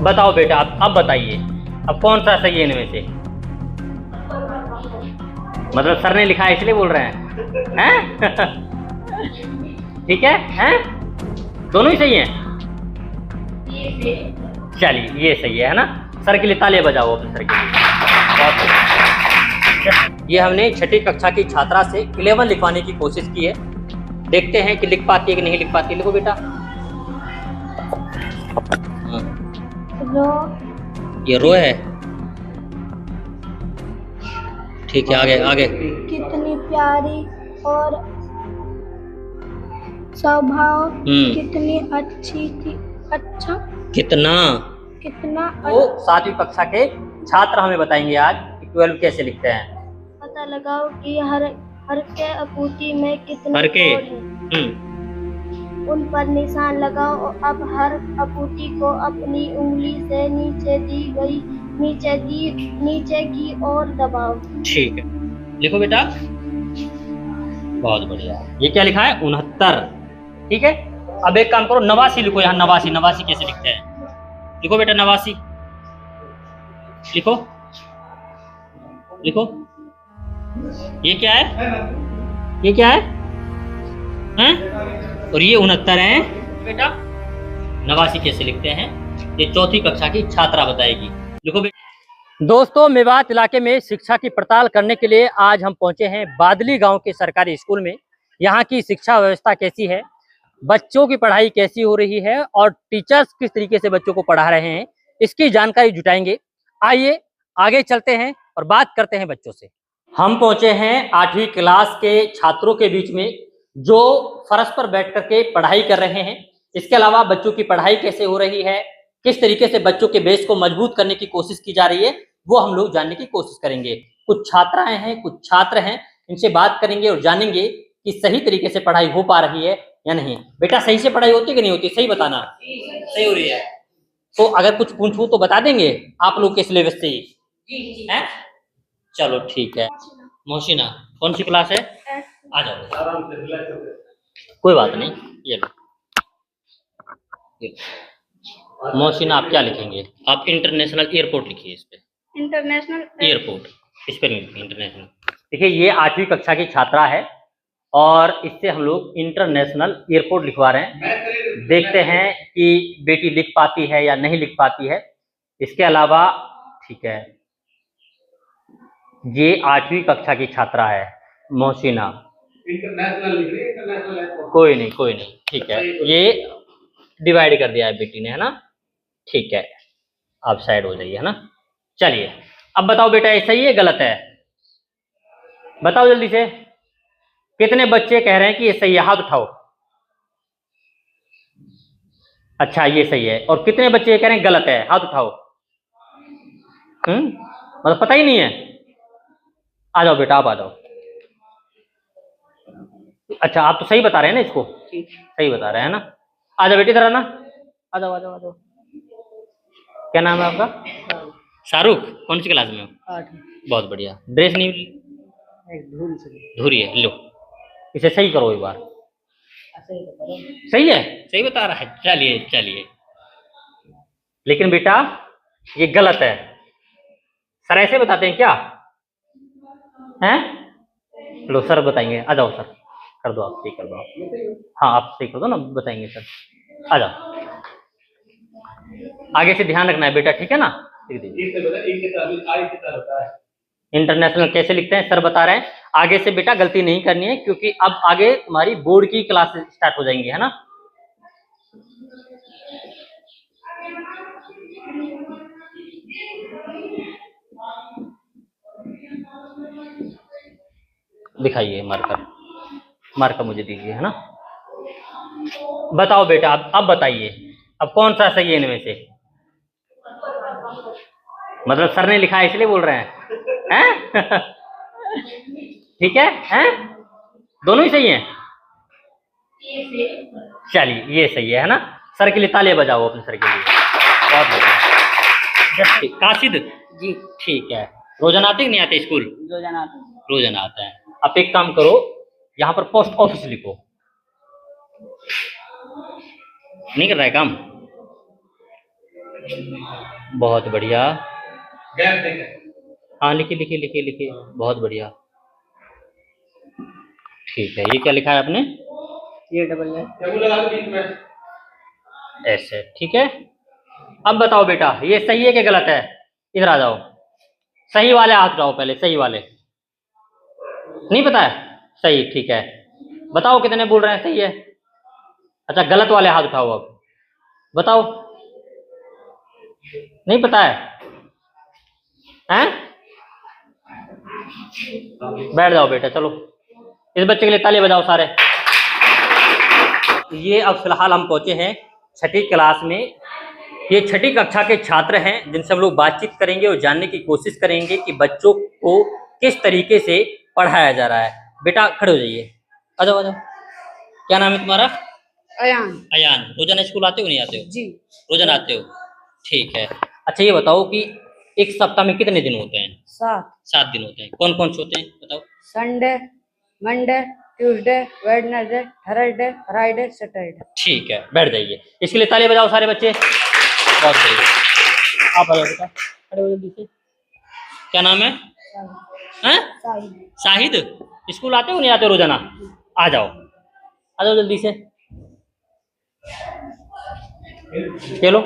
बताओ बेटा, अब बताइए, अब कौन सा सही है इनमें से? मतलब सर ने लिखा है इसलिए बोल रहे हैं? ठीक है, हैं? दोनों ही सही हैं। चलिए ये सही है ना? सर के लिए तालियां बजाओ अपने सर के लिए। बहुत ये हमने छठी कक्षा की छात्रा से 11 लिखवाने की कोशिश की है। देखते हैं कि लिख पाती है कि नहीं लिख पाती है। लिखो बेटा। रो। ये रो है। ठीक है, आगे आगे। कितनी प्यारी और स्वभाव कितनी अच्छी थी। अच्छा, कितना वो 7वीं कक्षा के छात्र हमें बताएंगे आज कि 12 कैसे लिखते हैं। पता लगाओ कि हर के अपूर्ति में कितने हर के कोड हैं। उन पर निशान लगाओ और अब हर अपूर्ति को अपनी उंगली से नीचे की ओर दबाओ। ठीक है, लिखो बेटा। बहुत बढ़िया। ये क्या लिखा है? 69। ठीक है, अब एक काम करो, 89 लिखो। यहाँ 89, 89 कैसे लिखते हैं? लिखो बेटा 89। लिखो लिखो। ये क्या है? ये क्या है? हैं? और ये 69 है बेटा। 89 कैसे लिखते हैं? ये 4वीं कक्षा की छात्रा बताएगी। लिखो बेटा। दोस्तों, मेवात इलाके में शिक्षा की पड़ताल करने के लिए आज हम पहुंचे हैं बादली गांव के सरकारी स्कूल में। यहाँ की शिक्षा व्यवस्था कैसी है, बच्चों की पढ़ाई कैसी हो रही है और टीचर्स किस तरीके से बच्चों को पढ़ा रहे हैं, इसकी जानकारी जुटाएंगे। आइए आगे चलते हैं और बात करते हैं बच्चों से। हम पहुंचे हैं 8वीं क्लास के छात्रों के बीच में, जो फर्श पर बैठ करके पढ़ाई कर रहे हैं। इसके अलावा बच्चों की पढ़ाई कैसे हो रही है, किस तरीके से बच्चों के बेस को मजबूत करने की कोशिश की जा रही है, वो हम लोग जानने की कोशिश करेंगे। कुछ छात्राएं हैं, कुछ छात्र हैं, इनसे बात करेंगे और जानेंगे कि सही तरीके से पढ़ाई हो पा रही है या नहीं। बेटा, सही से पढ़ाई होती कि नहीं होती? सही बताना। सही हो रही है तो अगर कुछ पूछूं तो बता देंगे आप लोग के सिलेबस से ही है? चलो ठीक है। मोहसिना कौन सी क्लास है? आ जाओ, कोई बात नहीं। ये लो। मोहसिना, आप क्या लिखेंगे? आप इंटरनेशनल एयरपोर्ट लिखिए इस पे। इंटरनेशनल एयरपोर्ट इस पे नहीं लिखिए, इंटरनेशनल। देखिए, ये 8वीं कक्षा की छात्रा है और इससे हम लोग इंटरनेशनल एयरपोर्ट लिखवा रहे हैं। देखते हैं कि बेटी लिख पाती है या नहीं लिख पाती है। इसके अलावा ठीक है, ये 8वीं कक्षा की छात्रा है मोहसिना। इंटरनेशनल लिख रही है, इंटरनेशनल। कोई नहीं, ठीक है। ये डिवाइड कर दिया है बेटी ने, है ना? ठीक है, आप साइड हो जाइए, है ना? चलिए, अब बताओ बेटा, ये सही है गलत है? बताओ जल्दी से। कितने बच्चे कह रहे हैं कि ये सही है? हाथ उठाओ। अच्छा, ये सही है। और कितने बच्चे कह रहे हैं गलत है? हाथ उठाओ। मतलब पता ही नहीं है। आ जाओ बेटा, आप आ जाओ। अच्छा, आप तो सही बता रहे हैं ना इसको? सही बता रहे हैं ना? आ जाओ बेटी, इधर आना। आ जाओ आ जाओ आ जाओ। क्या नाम है आपका? शाहरुख। कौन सी क्लास में हो? 8। बहुत बढ़िया। ड्रेस नहीं धुरी है, लो इसे सही करो एक बार। सही है, सही बता रहा है। चलिए चलिए, लेकिन बेटा ये गलत है। सर ऐसे बताते हैं क्या? हैं? लो सर बताएंगे। आ जाओ सर, कर दो, आप सही कर दो आप। हाँ, आप सही कर दो ना, बताएंगे सर। आ जाओ, आगे से ध्यान रखना है बेटा, ठीक है ना? इंटरनेशनल कैसे लिखते हैं सर बता रहे हैं। आगे से बेटा गलती नहीं करनी है, क्योंकि अब आगे तुम्हारी बोर्ड की क्लास स्टार्ट हो जाएंगी, है ना? दिखाइए मार्कर, मार्कर मुझे दीजिए, है ना? बताओ बेटा, अब बताइए, अब कौन सा सही है इनमें से? मतलब सर ने लिखा है इसलिए बोल रहे हैं? ठीक है, हैं? दोनों ही सही हैं। चलिए ये सही है ना? सर के लिए तालियां बजाओ अपने सर के लिए। बहुत बढ़िया। काशिद जी, ठीक है। रोजाना आते कि नहीं आते स्कूल? रोजाना आते। रोजाना आते हैं। आप एक काम करो, यहाँ पर पोस्ट ऑफिस लिखो। नहीं कर रहा है काम? बहुत बढ़िया। हाँ लिखिए लिखिए लिखिए लिखिए, बहुत बढ़िया। ठीक है, ये क्या लिखा है आपने? ये डबल है। ऐसे, ठीक है। अब बताओ बेटा, ये सही है कि गलत है? इधर आ जाओ, सही वाले हाथ उठाओ पहले, सही वाले। नहीं पता है? सही, ठीक है। बताओ कितने बोल रहे हैं सही है? अच्छा, गलत वाले हाथ उठाओ अब, बताओ। नहीं पता है? हैं? बैठ जाओ बेटा, चलो इस बच्चे के लिए ताली बजाओ सारे। ये अब फिलहाल हम पहुंचे हैं छठी क्लास में। ये छठी कक्षा के छात्र हैं जिनसे हम लोग बातचीत करेंगे और जानने की कोशिश करेंगे कि बच्चों को किस तरीके से पढ़ाया जा रहा है। बेटा खड़े हो जाइए, आ जाओ आ जाओ। क्या नाम है तुम्हारा? अयान। अयान। रोजाना स्कूल आते हो नहीं आते हो? जी। रोजाना आते हो, ठीक है। अच्छा ये बताओ कि एक सप्ताह में कितने दिन होते हैं? 7। 7 दिन होते हैं। कौन कौन से होते हैं बताओ? Sunday, Monday, Tuesday, Wednesday, Thursday, Friday, Saturday. ठीक है, बैठ जाइए। इसके लिए ताली बजाओ सारे बच्चे। बहुत बढ़िया। आप आ जाओ बेटा, खड़े हो जल्दी से। क्या नाम है? हैं? शाहिद। स्कूल आते हो नहीं आते रोजाना? आ जाओ आ जाओ जल्दी से। चलो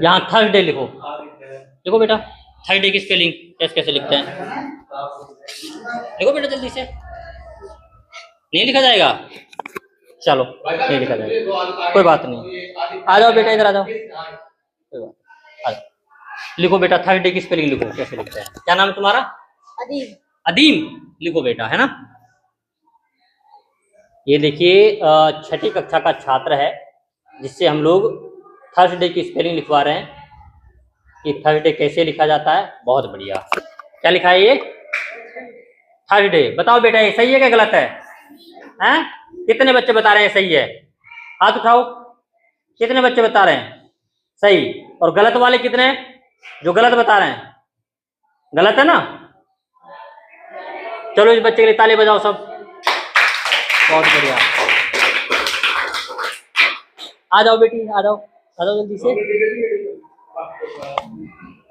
यहाँ थर्सडे लिखो। देखो बेटा, थर्सडे की स्पेलिंग कैसे कैसे लिखते हैं, देखो बेटा जल्दी से। नहीं लिखा जाएगा? चलो नहीं लिखा जाएगा, कोई बात नहीं। आ जाओ बेटा, इधर आ जाओ, कोई बात, आ जाओ। लिखो बेटा, थर्सडे की स्पेलिंग लिखो, कैसे लिखते हैं। क्या नाम है तुम्हारा? अदीब। अदीम। लिखो बेटा, है ना। ये देखिए छठी कक्षा का छात्र है जिससे हम लोग थर्सडे की स्पेलिंग लिखवा रहे हैं कि थर्सडे कैसे लिखा जाता है। बहुत बढ़िया। क्या लिखा है ये? थर्सडे। बताओ बेटा ये सही है क्या गलत है? हैं? कितने बच्चे बता रहे हैं सही है? हाथ उठाओ। कितने बच्चे बता रहे हैं सही? और गलत वाले कितने हैं जो गलत बता रहे हैं? गलत है ना। चलो इस बच्चे के लिए ताली बजाओ सब। बहुत बढ़िया। आ जाओ बेटी, आ जाओ आ जाओ जल्दी से।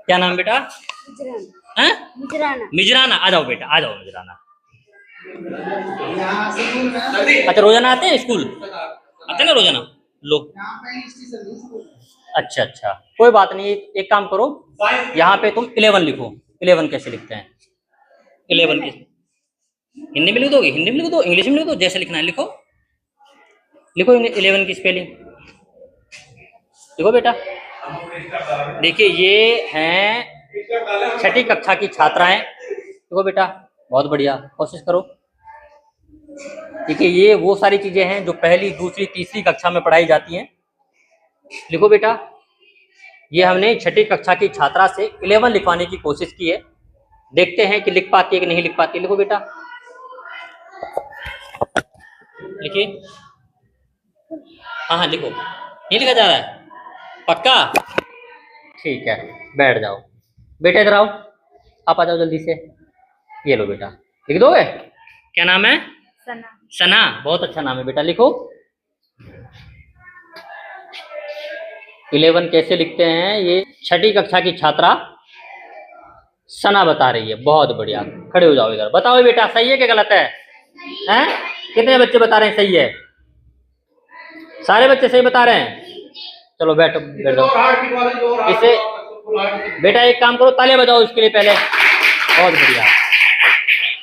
क्या नाम बेटा? हैं? मिजराना। आ जाओ बेटा, आ जाओ मिजराना। अच्छा रोजाना आते हैं स्कूल? आते हैं ना रोजाना लोग? अच्छा अच्छा, कोई बात नहीं। एक काम करो, यहाँ पे तुम 11 लिखो। 11 कैसे लिखते हैं? 11 की हिंदी में लिख दोगे? हिंदी में लिख दो, इंग्लिश में लिख दो, जैसे लिखना है लिखो। लिखो 11 की स्पेलिंग। देखो बेटा, देखिए ये हैं छठी कक्षा की छात्राएं। देखो बेटा, बहुत बढ़िया, कोशिश करो। देखिए ये वो सारी चीजें हैं जो पहली, दूसरी, तीसरी कक्षा में पढ़ाई जाती हैं। लिखो बेटा, ये हमने छठी कक्षा की छात्रा से 11 लिखवाने की कोशिश की है। देखते हैं कि लिख पाती है कि नहीं लिख पाती है। लिखो बेटा, लिखिए। हाँ हाँ लिखो। नहीं लिखा जा रहा है? पक्का? ठीक है, बैठ जाओ बेटा, इधर आओ। आप आ जाओ जल्दी से। ये लो बेटा, लिख दोगे? क्या नाम है? सना। सना। बहुत अच्छा नाम है बेटा, लिखो। 11 कैसे लिखते हैं ये छठी कक्षा की छात्रा सना बता रही है। बहुत बढ़िया, खड़े हो जाओ इधर। बताओ बेटा सही है कि गलत है? हैं? कितने बच्चे बता रहे हैं सही है? सारे बच्चे सही बता रहे हैं। चलो बैठो, बैठ जाओ। इसे बेटा एक काम करो, तालियां बजाओ इसके लिए पहले। बहुत बढ़िया।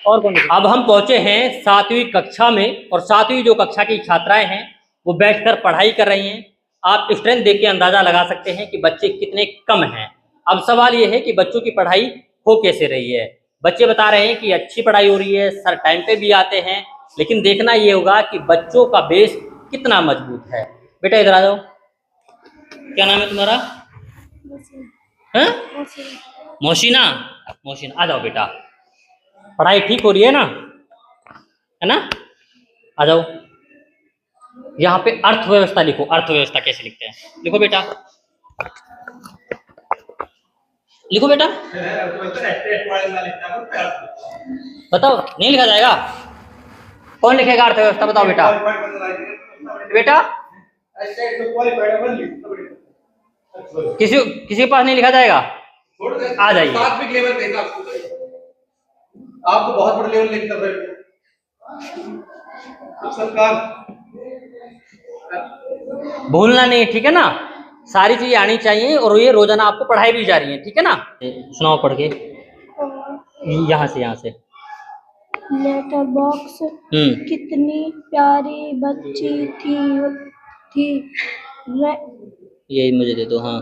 और कौन? अब हम पहुंचे हैं 7वीं कक्षा में और 7वीं जो कक्षा की छात्राएं हैं वो बैठकर पढ़ाई कर रही हैं। आप स्ट्रेंथ देख के अंदाजा लगा सकते हैं कि बच्चे कितने कम हैं। अब सवाल ये है कि बच्चों की पढ़ाई हो कैसे रही है। बच्चे बता रहे हैं कि अच्छी पढ़ाई हो रही है, सर टाइम पे भी आते हैं, लेकिन देखना ये होगा कि बच्चों का बेस कितना मजबूत है। बेटा इधर आ जाओ। क्या नाम है तुम्हारा? मोहसिना। मोहसिना, आ जाओ बेटा। पढ़ाई ठीक हो रही है ना, है ना? आ जाओ। यहाँ पे अर्थव्यवस्था लिखो। अर्थव्यवस्था कैसे लिखते हैं? लिखो बेटा, लिखो बेटा। बताओ, नहीं लिखा जाएगा? कौन लिखेगा अर्थव्यवस्था? बताओ बेटा। बेटा किसी किसी के पास नहीं लिखा जाएगा? आ जाइए। सात्विक लेवल पे आप तो बहुत बड़े लेवल लेकर कर रहे हो सरकार। भूलना नहीं, ठीक है ना? सारी चीजें आनी चाहिए और ये रोजाना आपको पढ़ाई भी जा रही है, ठीक है ना? सुनाओ पढ़ के, यहाँ से। लेटर बॉक्स कितनी प्यारी बच्ची थी यही मुझे दे दो। हाँ,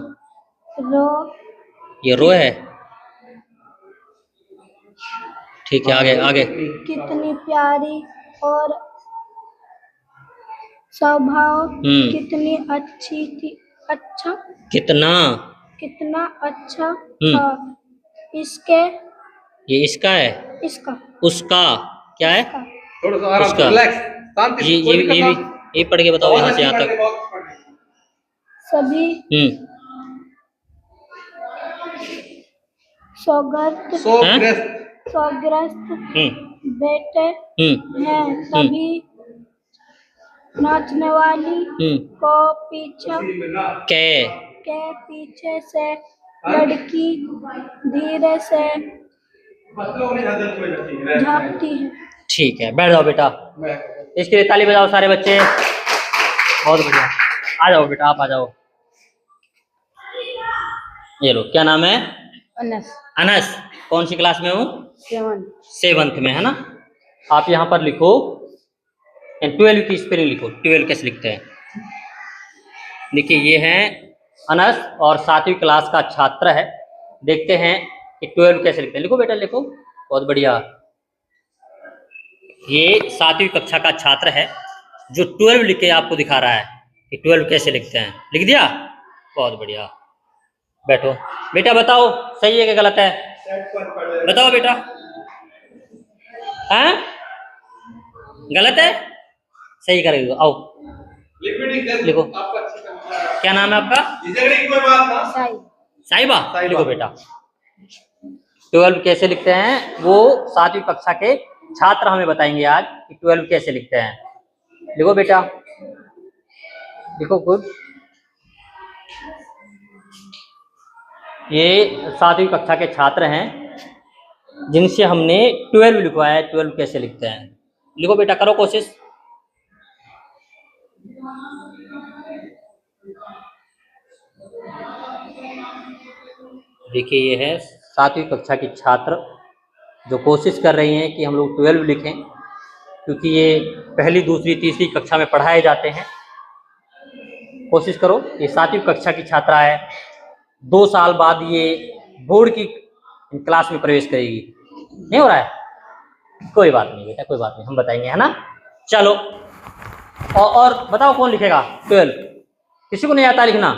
रो ये रो है, ठीक है। आगे कितनी प्यारी और स्वभाव कितनी अच्छी थी। अच्छा, कितना अच्छा था। इसके ये इसका है, इसका उसका क्या है? थोड़ा सा आराम से उसका। रिलैक्स शांति से, कोई दिक्कत ना। ये पढ़ के बताओ यहाँ से यहाँ तक। सभी सौग्रस्त बेटे हैं। सभी नाचने वाली को के पीछे से लड़की धीरे से झांकती है। ठीक है, बैठ जाओ बेटा। इसके लिए ताली बजाओ सारे बच्चे, बहुत बढ़िया। आ जाओ बेटा, आप आ जाओ। ये लो, क्या नाम है? अनस। कौन सी क्लास में हो? 7th में, है ना? आप यहाँ पर लिखो 12 की स्पेलिंग लिखो। 12 कैसे लिखते हैं? देखिए, ये है अनस और 7वीं क्लास का छात्र है। देखते हैं कि 12 कैसे लिखते हैं। लिखो बेटा, लिखो, बहुत बढ़िया। ये 7वीं कक्षा का छात्र है जो 12 लिख के आपको दिखा रहा है कि 12 कैसे लिखते हैं। लिख दिया? बहुत बढ़िया। बैठो बेटा, बताओ सही है कि गलत है? बताओ बेटा। हाँ, गलत है? सही करेगा। आओ लिखो। क्या नाम है आपका? साहिबा। लिखो बेटा। 12 कैसे लिखते हैं वो 7वीं कक्षा के छात्र हमें बताएंगे आज कि 12 कैसे लिखते हैं। लिखो बेटा, लिखो खुद। ये 7वीं कक्षा के छात्र हैं जिनसे हमने 12 लिखवाया है। 12 कैसे लिखते हैं? लिखो बेटा, करो कोशिश। देखिए, ये है 7वीं कक्षा की छात्र जो कोशिश कर रही हैं कि हम लोग 12 लिखें, क्योंकि ये पहली, दूसरी, तीसरी कक्षा में पढ़ाए जाते हैं। कोशिश करो। ये 7वीं कक्षा की छात्रा है। 2 साल बाद ये बोर्ड की क्लास में प्रवेश करेगी। नहीं हो रहा है? कोई बात नहीं बेटा, कोई बात नहीं, हम बताएंगे, है ना? चलो, और बताओ कौन लिखेगा 12? किसी को नहीं आता लिखना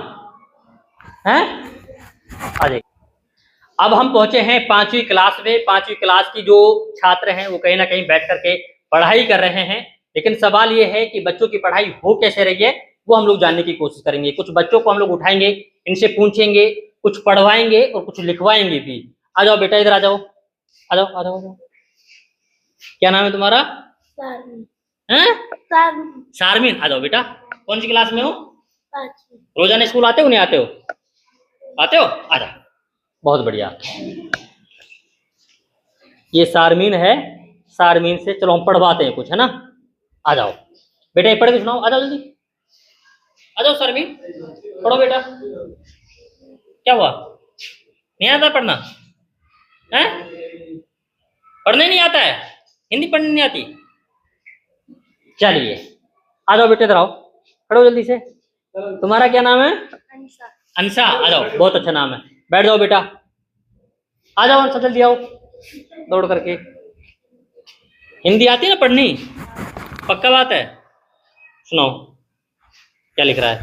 है? आ जाइए। अब हम पहुंचे हैं 5वीं क्लास में। 5वीं क्लास की जो छात्र हैं वो कहीं ना कहीं बैठ करके पढ़ाई कर रहे हैं, लेकिन सवाल ये है कि बच्चों की पढ़ाई हो कैसे रही है वो हम लोग जानने की कोशिश करेंगे। कुछ बच्चों को हम लोग उठाएंगे, इनसे पूछेंगे, कुछ पढ़वाएंगे और कुछ लिखवाएंगे भी। आ जाओ बेटा, इधर आ जाओ, आ जाओ, आ जाओ। क्या नाम है तुम्हारा? शारमीन। आ जाओ बेटा। कौन सी क्लास में हो? 5वीं। रोजाना स्कूल आते हो नहीं आते हो? आते हो? आ जाओ, बहुत बढ़िया। ये शारमीन है। शारमीन से चलो हम पढ़वाते हैं कुछ, है ना? आ जाओ बेटा, ये पढ़ के सुनाओ। आ जाओ जल्दी, आ जाओ शारमीन, पढ़ो बेटा। क्या हुआ? नहीं आता पढ़ना है? पढ़ने नहीं आता है? हिंदी पढ़ने नहीं आती? चलिए, आ जाओ बेटे, इधर आओ, पढ़ो जल्दी से। तुम्हारा क्या नाम है? अंशा। आ जाओ, बहुत अच्छा नाम है। बैठ जाओ बेटा, आ जाओ अंशा, जल्दी आओ दौड़ करके। हिंदी आती है ना पढ़नी? पक्का बात है? सुनाओ क्या लिख रहा है?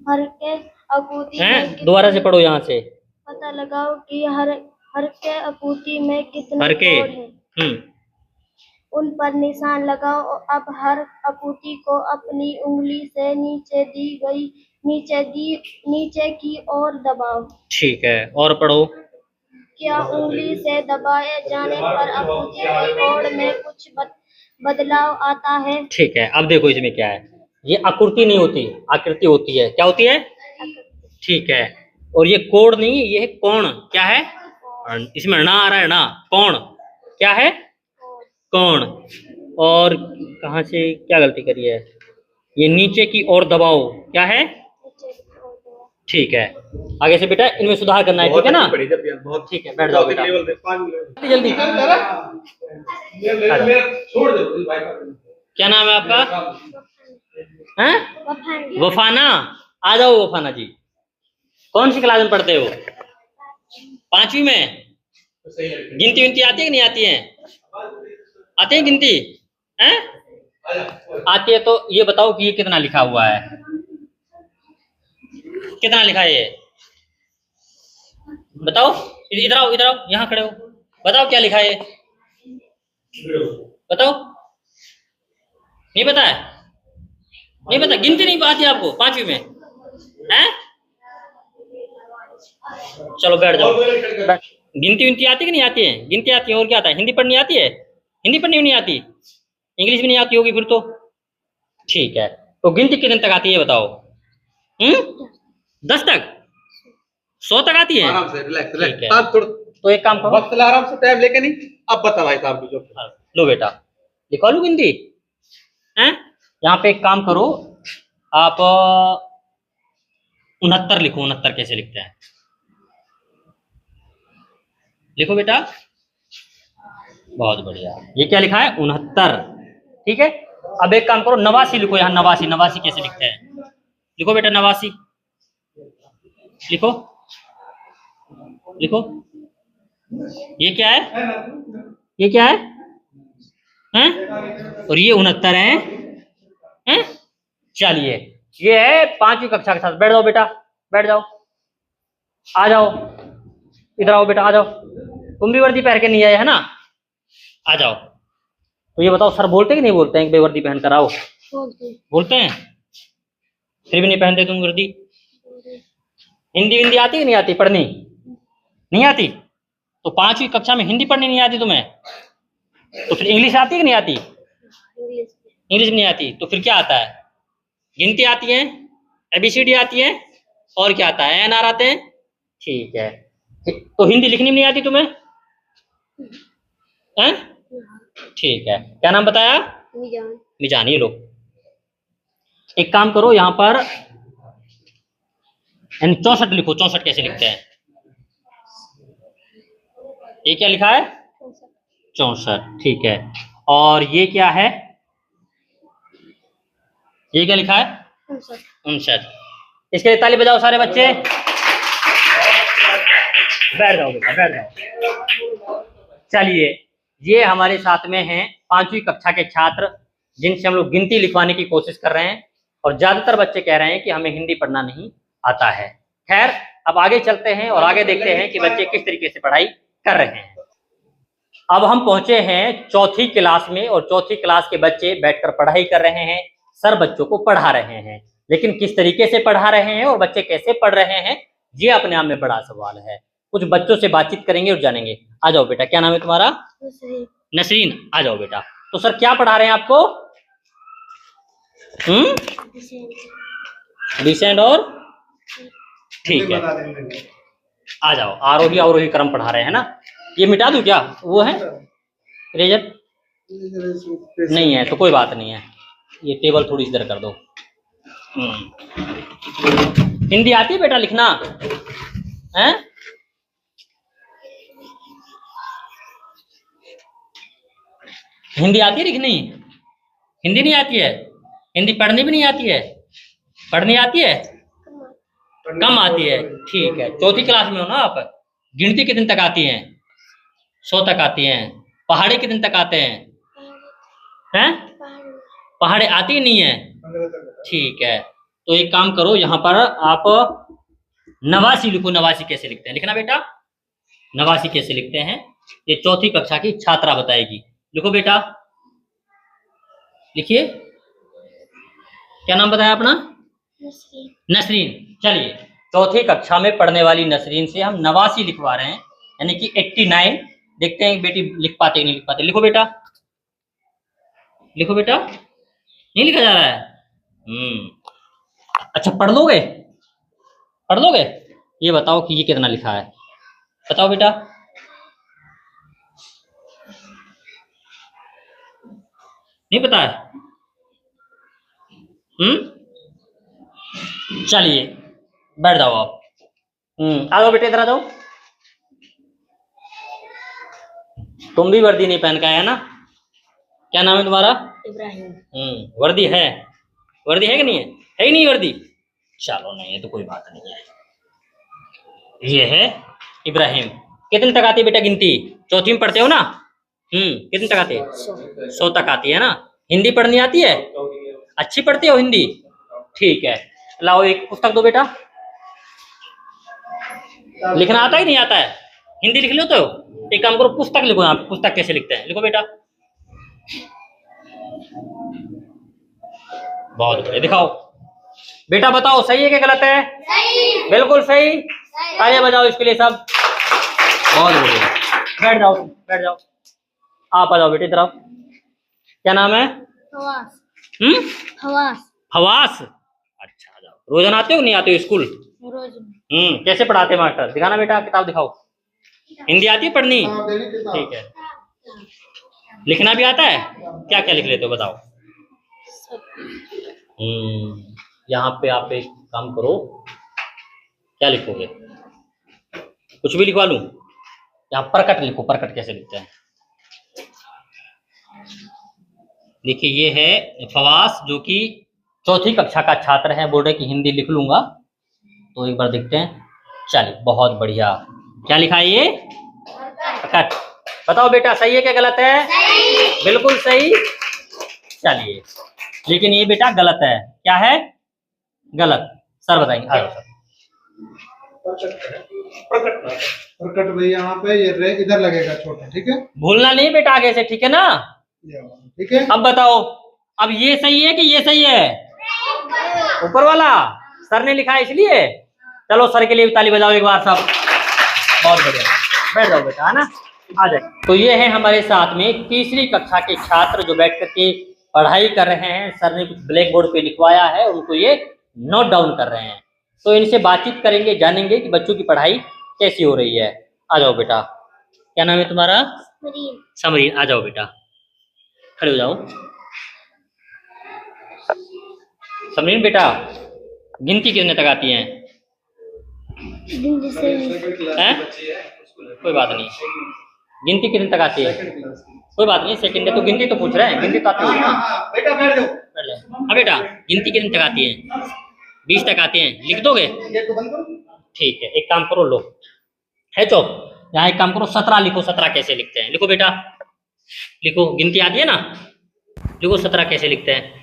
हर के अपूती हैं? दोबारा से पढ़ो यहाँ से। पता लगाओ कि हर के अपूती में कितने हर के कोड हैं। उन पर निशान लगाओ। अब हर अपूती को अपनी उंगली से नीचे की ओर दबाओ। ठीक है, और पढ़ो। क्या उंगली से दबाए जाने पर अपूती के कोड में कुछ बदलाव आता है? ठीक है, अब देखो इसमें क्या है। ये आकृति नहीं होती, आकृति होती है। क्या होती है? ठीक है। और ये कोण नहीं, ये है कोण। क्या है? इसमें ना आ रहा है ना, कोण। क्या है? कोण। और कहाँ से क्या गलती करी है? ये नीचे की ओर दबाओ। क्या है? ठीक है। आगे से बेटा इनमें सुधार करना है, ठीक है ना? बहुत ठीक है, बैठ जाओ बेटा जल्दी। छोड़ दो भाई। क्या नाम है आपका? हैं? वफाना। आ जाओ वफाना जी। कौन सी क्लास में पढ़ते हो? 5वीं में। गिनती विनती आती है कि नहीं आती है? आती है गिनती? हैं? आती है तो ये बताओ कि ये कितना लिखा हुआ है? कितना लिखा है ये? बताओ। इधर आओ, इधर आओ, यहाँ खड़े हो। बताओ क्या लिखा है ये? बताओ। नहीं पता है? नहीं पता? गिनती नहीं आती आपको 5वीं में? हैं? चलो बैठ जाओ। गिनती विनती आती कि नहीं आती है? गिनती आती है, और क्या आता है? हिंदी पढ़नी आती है? हिंदी पढ़नी नहीं आती? इंग्लिश भी नहीं आती होगी फिर तो। ठीक है, तो गिनती कितने तक आती है बताओ? 10 तक? 100 तक आती है? आराम से रिलैक्स ठीक है। रिलैक्स। थोड़ा तो एक काम करो, वक्त ले, आराम से टाइम लेके नहीं। अब बता भाई साहब जो लो बेटा लिखवा लो गिनती। हैं? यहाँ पे एक काम करो, आप 69 लिखो। 69 कैसे लिखते हैं? लिखो बेटा। बहुत बढ़िया। ये क्या लिखा है? 69। ठीक है। अब एक काम करो, 89 लिखो। यहाँ 89, 89 कैसे लिखते हैं? लिखो बेटा 89। लिखो लिखो। ये क्या है? ये क्या है? हैं? और ये 69 है? हैं? चलिए, ये है 5वीं कक्षा के साथ। बैठ जाओ बेटा, बैठ जाओ। आ जाओ, इधर आओ बेटा, आ जाओ। तुम भी वर्दी पहन के नहीं आए है ना? आ जाओ। तो ये बताओ, सर बोलते कि नहीं बोलते हैं कि बेवर्दी पहन कर आओ? बोलते हैं। फिर भी नहीं पहनते तुम वर्दी? हिंदी विंदी आती कि नहीं आती पढ़नी? नहीं आती? तो 5वीं कक्षा में हिंदी पढ़नी नहीं आती तुम्हें, तो फिर इंग्लिश आती कि नहीं आती? इंग्लिश भी नहीं आती, तो फिर क्या आता है? गिनती आती है, ABCD आती है, और क्या आता है? NR आते हैं। ठीक है। तो हिंदी लिखनी भी नहीं आती तुम्हें? हैं? ठीक है। क्या नाम बताया? मिजान। ये लो, एक काम करो, यहाँ पर 64 लिखो। 64 कैसे लिखते हैं? ये क्या लिखा है? 64। ठीक है। और ये क्या है? ये क्या लिखा है? 59। इसके लिए ताली बजाओ सारे बच्चे। बैठ जाओ बेटा, बैठ जाओ। चलिए, ये हमारे साथ में हैं 5वीं कक्षा के छात्र, जिनसे हम लोग गिनती लिखवाने की कोशिश कर रहे हैं, और ज्यादातर बच्चे कह रहे हैं कि हमें हिंदी पढ़ना नहीं आता है। खैर, अब आगे चलते हैं और आगे देखते हैं कि बच्चे किस तरीके से पढ़ाई कर रहे हैं। अब हम पहुंचे हैं 4वीं क्लास में, और 4वीं क्लास के बच्चे बैठकर पढ़ाई कर रहे हैं। सर बच्चों को पढ़ा रहे हैं, लेकिन किस तरीके से पढ़ा रहे हैं और बच्चे कैसे पढ़ रहे हैं, ये अपने आप में बड़ा सवाल है। कुछ बच्चों से बातचीत करेंगे और जानेंगे। आ जाओ बेटा, क्या नाम है तुम्हारा? नसरीन। आ जाओ बेटा। तो सर क्या पढ़ा रहे हैं आपको? डिसेंड और ठीक है, आ जाओ। आरोही अवरोही क्रम पढ़ा रहे हैं ना? ये मिटा दूं क्या? वो है इरेजर? नहीं है तो कोई बात नहीं है, ये टेबल थोड़ी इधर कर दो। हिंदी आती है बेटा लिखना? हैं? हिंदी आती है लिखनी? हिंदी नहीं आती है? हिंदी पढ़नी भी नहीं आती है? पढ़नी आती है? कम आती है। ठीक है। 4वीं क्लास में हो ना आप? गिनती कितने तक आती है? 100 तक आती हैं। पहाड़े कितने तक आते हैं? हैं? पहाड़े आती ही नहीं है? ठीक है। तो एक काम करो, यहाँ पर आप 89 लिखो। 89 कैसे लिखते हैं? लिखना बेटा। 89 कैसे लिखते हैं ये 4वीं कक्षा की छात्रा बताएगी। लिखो बेटा, लिखिए। क्या नाम बताया अपना? नसरीन। चलिए, 4वीं कक्षा में पढ़ने वाली नसरीन से हम 89 लिखवा रहे हैं, यानी कि 89। देखते हैं बेटी लिख पाते नहीं लिख पाते। लिखो बेटा, लिखो बेटा। नहीं लिखा जा रहा है? अच्छा पढ़ लोगे? पढ़ लोगे? ये बताओ कि ये कितना लिखा है, बताओ बेटा। नहीं पता है? चलिए बैठ जाओ आप। आ जाओ बेटे, इधर आ जाओ। तुम भी वर्दी नहीं पहन के आए है ना? क्या नाम है तुम्हारा? इब्राहिम। वर्दी है? वर्दी है कि नहीं है? है ही नहीं वर्दी? चलो नहीं है तो कोई बात नहीं है। ये है इब्राहिम। कितने तक आती है बेटा गिनती? चौथी में पढ़ते हो ना? कितने तक आती है? 100 तक आती है ना? हिंदी पढ़नी आती है? अच्छी पढ़ती हो हिंदी? ठीक है, लाओ एक पुस्तक दो बेटा। लिखना आता ही नहीं आता है? हिंदी लिख लो तो एक काम करो, पुस्तक लिखो। यहाँ पुस्तक कैसे लिखते हैं लिखो बेटा। बहुत बढ़िया, दिखाओ बेटा, बताओ सही है कि गलत है? सही। बिल्कुल सही। तालियां बजाओ इसके लिए सब। बहुत बढ़िया, बैठ जाओ बैठ जाओ। आप आ जाओ बेटे इधर आओ। क्या नाम है? हवास। हवास। हवास, अच्छा आ जाओ। रोजाना आते हो नहीं आते हो स्कूल? रोज। कैसे पढ़ाते हैं मास्टर? दिखाना बेटा, किताब दिखाओ। हिंदी आती है पढ़नी? ठीक है। लिखना भी आता है? क्या क्या लिख लेते हो बताओ? यहाँ पे आप एक काम करो, क्या लिखोगे? कुछ भी लिखवा लूं? यहाँ प्रकट लिखो। प्रकट कैसे लिखते हैं? देखिए ये है फवास, जो कि चौथी कक्षा का छात्र है। बोल रहे कि हिंदी लिख लूंगा, तो एक बार देखते हैं। चलिए बहुत बढ़िया। क्या लिखा है ये? प्रकट। बताओ बेटा सही है क्या गलत है? सही। बिल्कुल सही। चलिए, लेकिन ये बेटा गलत है। क्या है? गलत। सर बताएंगे। आ जाओ सर। प्रकट भैया यहाँ पे ये रे इधर लगेगा छोटा, ठीक है? भूलना नहीं बेटा आगे से, ठीक है ना? ठीक है। अब बताओ, अब ये सही है कि ये सही है? ऊपर वाला सर ने लिखा है इसलिए। चलो सर के लिए भी ताली बजाओ एक बार सब। बहुत बढ़िया, बैठ जाओ बेटा, है ना? आ जाए। तो ये है हमारे साथ में तीसरी कक्षा के छात्र जो बैठ करके पढ़ाई कर रहे हैं। सर ने कुछ ब्लैक बोर्ड पे लिखवाया है, उनको ये नोट डाउन कर रहे हैं। तो इनसे बातचीत करेंगे, जानेंगे कि बच्चों की पढ़ाई कैसी हो रही है। आ जाओ बेटा। क्या नाम है तुम्हारा? समरीन। आ जाओ बेटा, खड़े हो जाओ। समरीन बेटा, गिनती कितने तक आती है? हैं? कोई बात नहीं। गिनती कितने तक आती है? कोई बात नहीं, सेकंड है तो गिनती तो पूछ रहे हैं। गिनती तो आती है ना? बेटा बैठ जाओ। हाँ बेटा, गिनती कितने तक आती है? 20 तक आती है। लिख दोगे? गेट को बंद करो। ठीक है, एक काम करो, लो है चौक। यहाँ एक काम करो, 17 लिखो। 17 कैसे लिखते हैं? लिखो बेटा, लिखो। गिनती आती है ना? लिखो 17 कैसे लिखते हैं।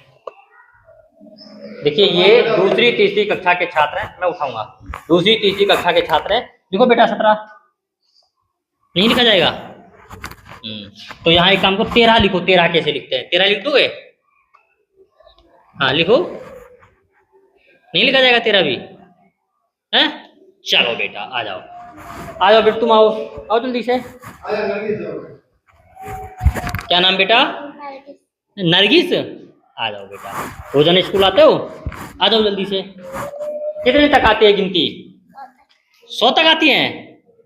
देखिए ये दूसरी तीसरी कक्षा के छात्र हैं। मैं उठाऊंगा। दूसरी तीसरी कक्षा के छात्र हैं। लिखो बेटा 17। नहीं लिखा जाएगा? तो यहाँ एक काम करो, 13 लिखो। 13 कैसे लिखते हैं? 13 लिख दोगे? हाँ लिखो। नहीं लिखा जाएगा 13 भी? हैं? चलो बेटा आ जाओ। आ जाओ बेटा, तुम आओ, आओ जल्दी से। क्या नाम बेटा? नरगिस। आ जाओ बेटा, रोजाना स्कूल आते हो? आ जाओ जल्दी से। कितने तक आती है गिनती? 100 तक आती है।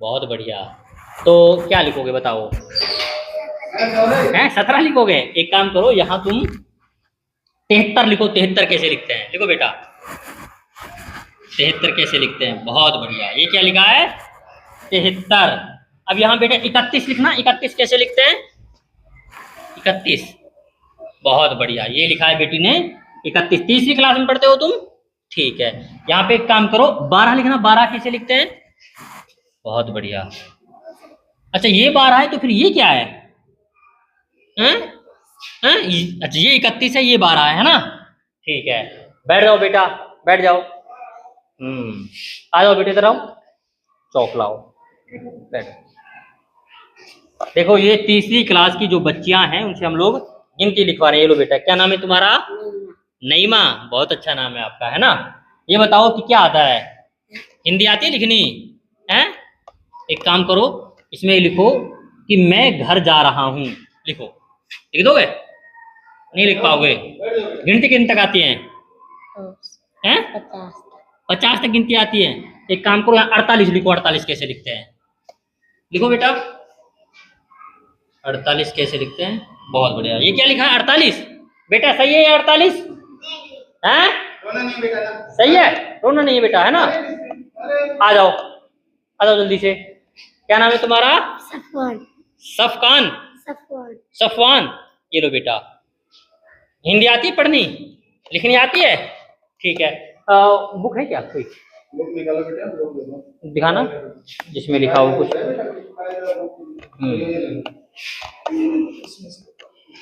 बहुत बढ़िया। तो क्या लिखोगे बताओ? हैं? 17 लिखोगे? एक काम करो, यहाँ तुम 73 लिखो। 73 कैसे लिखते हैं? लिखो बेटा, 73 कैसे लिखते हैं? बहुत बढ़िया। ये क्या लिखा है? 73। अब यहाँ बेटा 31 लिखना। 31 कैसे लिखते हैं? 31। बहुत बढ़िया, ये लिखा है बेटी ने 31। तीसरी क्लास में पढ़ते हो तुम? ठीक है। यहाँ पे एक काम करो, 12 लिखना। 12 कैसे लिखते हैं? बहुत बढ़िया। अच्छा ये 12 है, तो फिर ये क्या है? हैं? अच्छा ये 31 है, ये 12 है ना? ठीक है, बैठ जाओ बेटा, बैठ जाओ। आ जाओ बेटे, इधर आओ, चौक लाओ, बैठो। देखो ये तीसरी क्लास की जो बच्चियां हैं उनसे हम लोग गिनती लिखवा रहे हैं। ये लो बेटा, क्या नाम है तुम्हारा? नईमा। बहुत अच्छा नाम है आपका, है ना? ये बताओ कि क्या आता है? हिंदी आती है लिखनी? है? एक काम करो, इसमें लिखो कि मैं घर जा रहा हूँ। लिखो। लिख दोगे? नहीं लिख पाओगे? गिनती कितने तक आती है? हैं? 50 तक गिनती आती है। एक काम करो, यहाँ 48 लिखो। 48 कैसे लिखते हैं? लिखो बेटा, 48 कैसे लिखते हैं? बहुत बढ़िया। ये क्या लिखा है? 48। बेटा सही है ये 48? हैं? रोना नहीं बेटा ना। सही है, रोना नहीं है बेटा, है ना? आ जाओ, आ जाओ जल्दी से। क्या नाम है तुम्हारा? सफवान। सफकान? सफवान। सफवान। ये लो बेटा, हिंदी आती है पढ़नी, लिखनी आती है? ठीक है। बुक है क्या कोई? बुक निकालो बेटा, बुक दे दो। दिखाना जिसमें लिखा हो कुछ।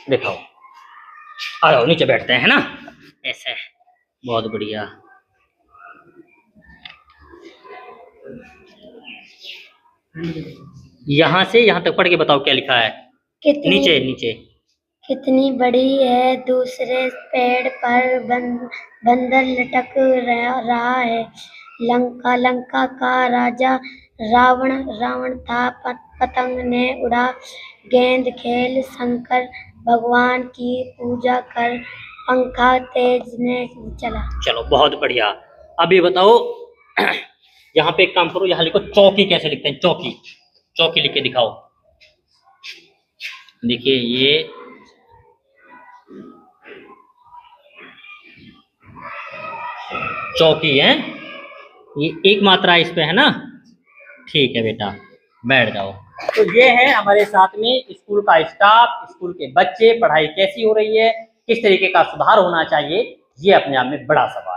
दिखाओ। आ जाओ नीचे बैठते हैं, है ना? ऐसे बहुत बढ़िया। यहाँ से यहाँ तक पढ़ के बताओ क्या लिखा है। नीचे नीचे। कितनी बड़ी है दूसरे पेड़ पर बंदर लटक रहा है। लंका का राजा रावण था। पतंग ने उड़ा गेंद खेल। शंकर भगवान की पूजा कर पंखा तेज ने चला। चलो बहुत बढ़िया। अब ये बताओ, यहाँ पे एक काम करो, यहाँ लिखो चौकी कैसे लिखते हैं। चौकी, चौकी लिख के दिखाओ। देखिए ये चौकी है, ये एक मात्रा इस पे है ना? ठीक है बेटा, बैठ जाओ। तो ये है हमारे साथ में स्कूल का स्टाफ, स्कूल के बच्चे। पढ़ाई कैसी हो रही है, किस तरीके का सुधार होना चाहिए, ये अपने आप में बड़ा सवाल है।